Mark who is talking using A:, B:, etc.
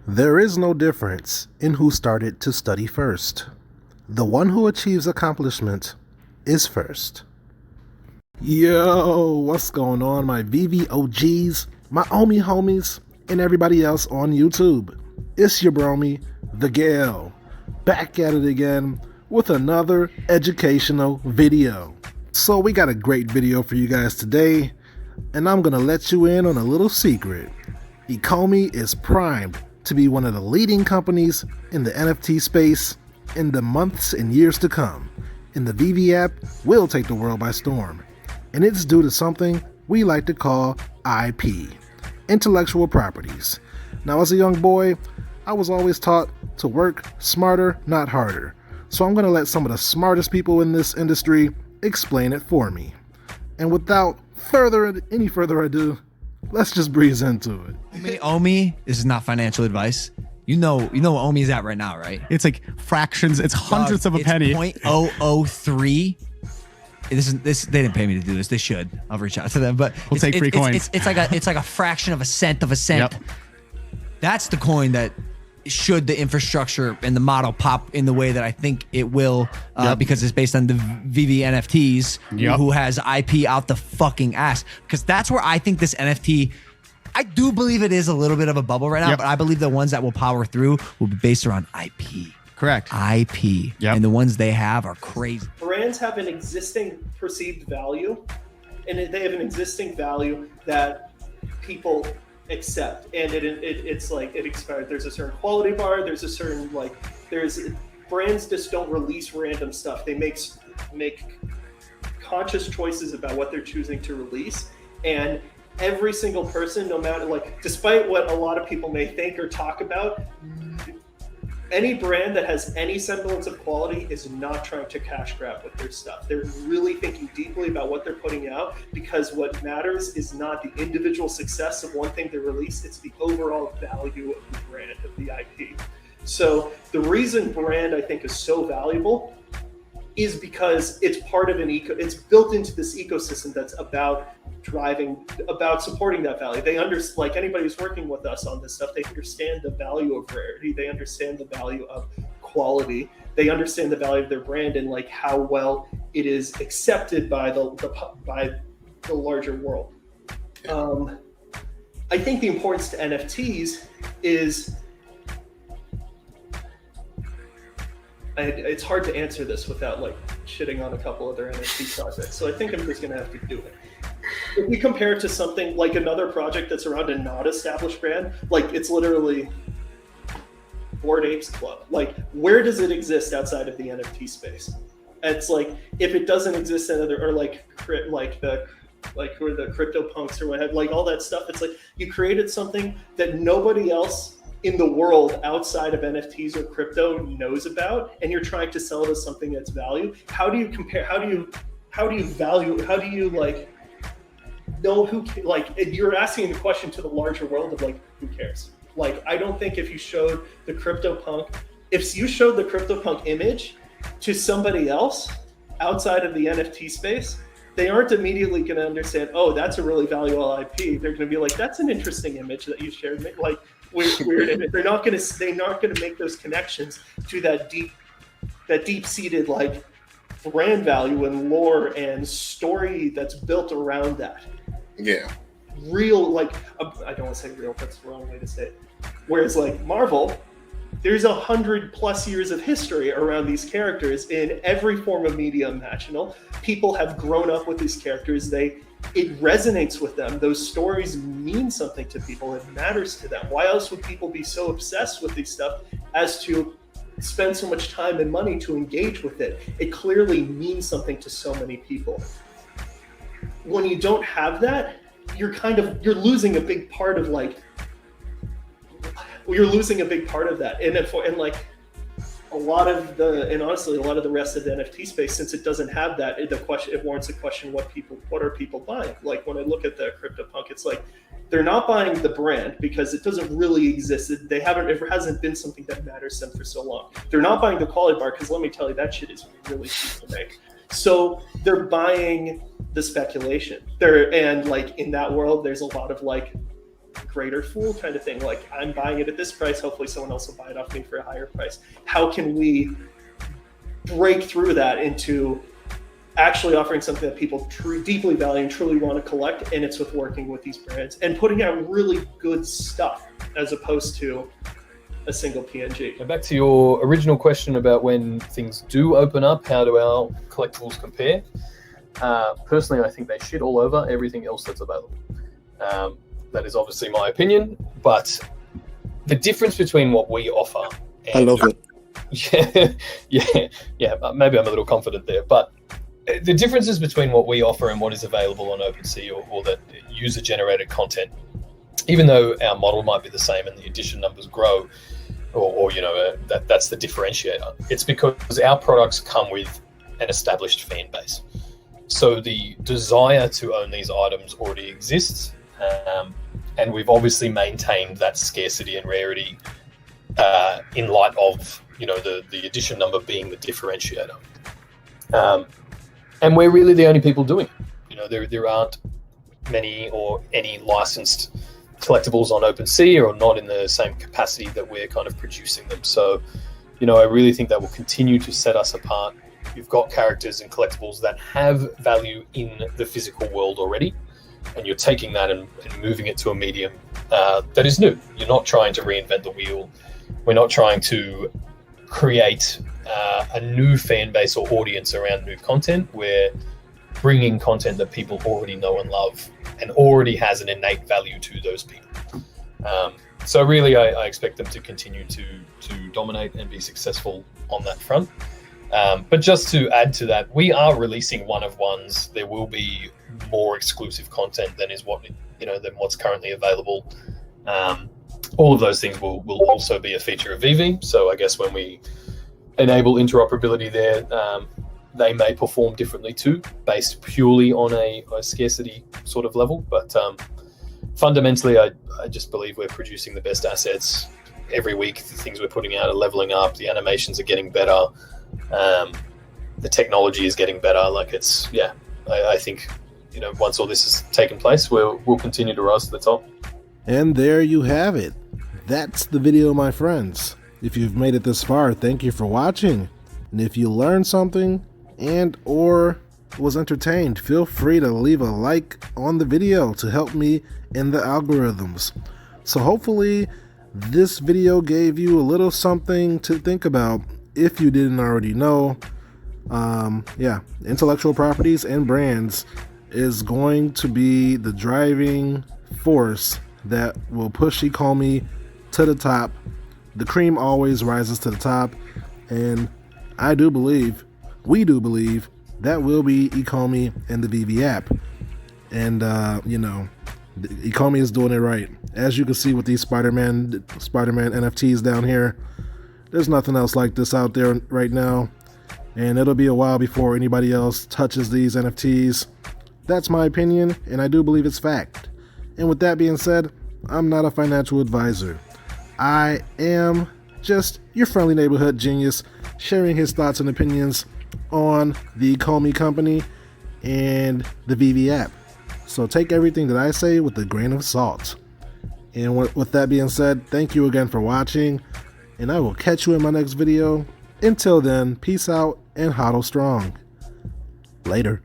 A: There is no difference in who started to study first. The one who achieves accomplishment is first. Yo, what's going on, my Veve OGs, my Omi homies, and everybody else on YouTube? It's your bromy, the Gale, back at it again with another educational video. So we got a great video for you guys today, and I'm gonna let you in on a little secret. Ecomi is primed to be one of the leading companies in the NFT space in the months and years to come. And the Veve app will take the world by storm. And it's due to something we like to call IP, intellectual properties. Now, as a young boy, I was always taught to work smarter, not harder. So I'm going to let some of the smartest people in this industry explain it for me. And without any further ado, let's just breeze into it.
B: Omi, this is not financial advice. You know what Omi is at right now, right?
C: It's like fractions. It's hundredths of a penny.
B: 0.003. This they didn't pay me to do this. They should. I'll reach out to them, but
C: we'll take free coins.
B: It's like a fraction of a cent of a cent.
C: Yep.
B: That's the coin that should the infrastructure and the model pop in the way that I think it will, because it's based on the Veve NFTs, who has IP out the fucking ass. Because that's where I think this NFT, I do believe it is a little bit of a bubble right now, but I believe the ones that will power through will be based around IP.
C: Correct.
B: IP.
C: Yep.
B: And the ones they have are crazy.
D: Brands have an existing perceived value, and they have an existing value that people accept. And it's like it expired. There's a certain quality bar. There's a certain brands just don't release random stuff. They make conscious choices about what they're choosing to release, and every single person, no matter despite what a lot of people may think or talk about, any brand that has any semblance of quality is not trying to cash grab with their stuff. They're really thinking deeply about what they're putting out, because what matters is not the individual success of one thing they release, it's the overall value of the brand, of the IP. So the reason brand, I think, is so valuable is because it's part of it's built into this ecosystem that's about supporting that value. They like anybody who's working with us on this stuff, they understand the value of rarity. They understand the value of quality. They understand the value of their brand and like how well it is accepted by the larger world. I think the importance to NFTs is, it's hard to answer this without shitting on a couple other NFT projects. So I think I'm just gonna have to do it. If we compare it to something like another project that's around a not established brand, it's literally Bored Apes Club. Where does it exist outside of the NFT space? It's if it doesn't exist in other, or who are the crypto punks or whatever, all that stuff. It's you created something that nobody else in the world outside of NFTs or crypto knows about, and you're trying to sell it as something that's value. How do you compare? How do you value? How do you know who? You're asking the question to the larger world of who cares? I don't think if you showed the CryptoPunk image to somebody else outside of the NFT space, they aren't immediately going to understand, oh, that's a really valuable IP. They're going to be like, that's an interesting image that you shared. Weird image. They're not going to make those connections to that deep-seated brand value and lore and story that's built around that.
E: Yeah.
D: Real, I don't want to say real, that's the wrong way to say it. Whereas Marvel, there's 100+ years of history around these characters in every form of media imaginable. People have grown up with these characters. It resonates with them. Those stories mean something to people. It matters to them. Why else would people be so obsessed with these stuff as to spend so much time and money to engage with it? It clearly means something to so many people. When you don't have that, you're losing a big part of you're losing a big part of that. Honestly, a lot of the rest of the NFT space, since it doesn't have that, it warrants a question: what are people buying? When I look at the CryptoPunk, it's they're not buying the brand because it doesn't really exist. It hasn't been something that matters to them for so long. They're not buying the quality bar because let me tell you, that shit is really cheap to make. So they're buying the speculation. In that world, there's a lot of greater fool kind of thing. Like, I'm buying it at this price, hopefully someone else will buy it off me for a higher price. How can we break through that into actually offering something that people deeply value and truly want to collect, and it's with working with these brands and putting out really good stuff as opposed to a single PNG.
E: And back to your original question about when things do open up, how do our collectibles compare? Personally, I think they shit all over everything else that's available. That is obviously my opinion, but the difference between what we offer and,
F: I love
E: it. Yeah, maybe I'm a little confident there, but the differences between what we offer and what is available on OpenSea or that user-generated content, even though our model might be the same and the edition numbers grow, or that's the differentiator. It's because our products come with an established fan base. So the desire to own these items already exists, and we've obviously maintained that scarcity and rarity in light of the edition number being the differentiator. And we're really the only people doing it. There aren't many or any licensed collectibles on OpenSea, or not in the same capacity that we're kind of producing them. So, I really think that will continue to set us apart. You've got characters and collectibles that have value in the physical world already, and you're taking that and moving it to a medium that is new. You're not trying to reinvent the wheel. We're not trying to create a new fan base or audience around new content. We're bringing content that people already know and love and already has an innate value to those people. So really, I expect them to continue to dominate and be successul on that front. But just to add to that, we are releasing one-of-ones. There will be more exclusive content than what's currently available. All of those things will also be a feature of Veve. So I guess when we enable interoperability there, they may perform differently too, based purely on a scarcity sort of level. But fundamentally, I just believe we're producing the best assets every week. The things we're putting out are leveling up. The animations are getting better. The technology is getting better. I think once all this has taken place, we'll continue to rise to the top.
A: And there you have it. That's the video, my friends. If you've made it this far, thank you for watching. And if you learned something and or was entertained, feel free to leave a like on the video to help me in the algorithms. So hopefully this video gave you a little something to think about if you didn't already know. Intellectual properties and brands is going to be the driving force that will push Ecomi to the top. The cream always rises to the top, and we do believe that will be Ecomi and the Veve app. And Ecomi is doing it right. As you can see with these Spider-Man NFTs down here, there's nothing else like this out there right now, and it'll be a while before anybody else touches these NFTs. That's my opinion, and I do believe it's fact. And with that being said, I'm not a financial advisor. I am just your friendly neighborhood genius, sharing his thoughts and opinions on the Ecomi company and the Veve app. So take everything that I say with a grain of salt. And with that being said, thank you again for watching, and I will catch you in my next video. Until then, peace out and hodl strong. Later.